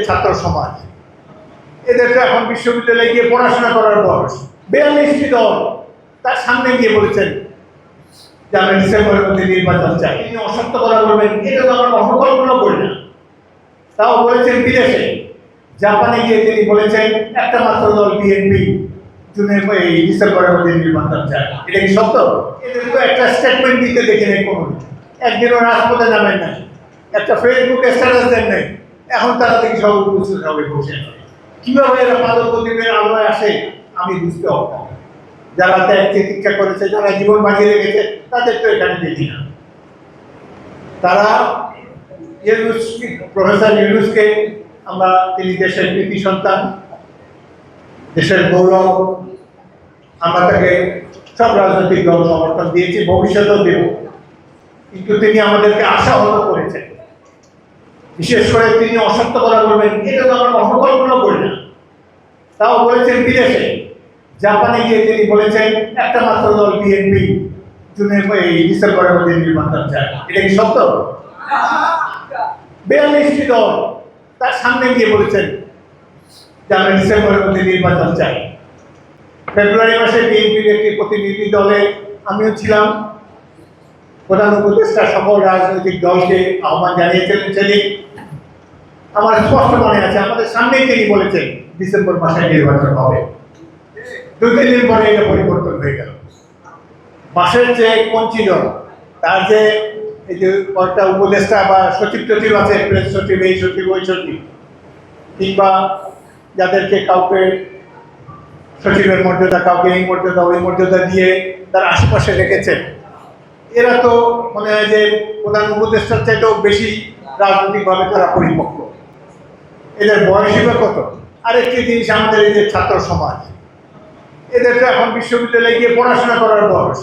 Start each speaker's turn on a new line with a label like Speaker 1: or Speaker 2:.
Speaker 1: ছাত্র সমাজ এদের তো এখন বিশ্ববিদ্যালয়ে গিয়ে পড়াশোনা করার বয়স। 42টি দল তার সামনে গিয়ে বলেছেন যে আমরা ডিসেম্বরের মধ্যে নির্বাচন চাই। তিনি অসত্য কথা বলবেন, এটা তো আমরা অপকল্পনা করি না। তাও বলেছেন বিদেশে, জাপানে গিয়ে তিনি বলেছেন একটা মাত্র দল বিএনপি ডিসেম্বরের মধ্যে নির্বাচন চায়। এটা কি সত্য? এদের তো একটা স্টেটমেন্ট দিতে দেখি নাই, কোনো একদিনও রাজপথে নামেন নাই, একটা ফেসবুকে স্ট্যাটাস দেন নাই। এখন তারা দেখি সব উপস্থিত হবে বসে। কিভাবে এরা মাদক প্রতিবের আলোয় আসে আমি বুঝতে অক্ষম। যারা ত্যাগ চিকিৎসা করেছে, যারা জীবন বাঁচিয়ে রেখেছে, তাদের তো এখানে দেখি না। তারা প্রফেসর ইউনুসকে আমরা, তিনি দেশের কৃতি সন্তান, দেশের গৌরব, আমরা তাকে সব রাজনৈতিক দল সমর্থন দিয়েছি, ভবিষ্যতেও দেব। কিন্তু তিনি আমাদেরকে আশাহত করেছেন। বিশেষ করে তিনি অসত্য কথা বলবেন, এটা তো আমরা অপকল্পনা করি না। তাও বলেছেন বিদেশে, জাপানে গিয়ে তিনি বলেছেন একটা মাত্র দল বিএনপি ডিসেম্বরের মধ্যে নির্বাচন চায়। এটা কি সত্য? 42টি দল তার সামনে গিয়ে বলেছেন যে আমরা ডিসেম্বরের মধ্যে নির্বাচন চাই। ফেব্রুয়ারি মাসে বিএনপির একটি প্রতিনিধি দলে আমিও ছিলাম। প্রধান উপদেষ্টা সকল রাজনৈতিক দলকে আহ্বান জানিয়েছিলেন সেদিন। আমার স্পষ্ট মনে আছে, আমাদের সামনেই তিনি বলেছেন ডিসেম্বর মাসে নির্বাচন হবে। 2-3 দিন পরে এটা পরিবর্তন হয়ে গেল। মাসের যে পঞ্চীদ, তার যে এই যে কয়েকটা উপদেষ্টা বা সচিব টচিব আছে, প্রেস সচিব, এই সচিব ওই সচিব, কিংবা যাদেরকে কাউকে সচিবের মর্যাদা, কাউকে এই মর্যাদা ওই মর্যাদা দিয়ে তার আশেপাশে রেখেছেন, এরা তো মনে হয় যে প্রধান উপদেষ্টার চাইতেও বেশি রাজনৈতিকভাবে তারা পরিপক্ক। এদের বয়সী বা কত? আরেকটি জিনিস, আমাদের এই যে ছাত্র সমাজ, এদের তো এখন বিশ্ববিদ্যালয়ে গিয়ে পড়াশোনা করার বয়স।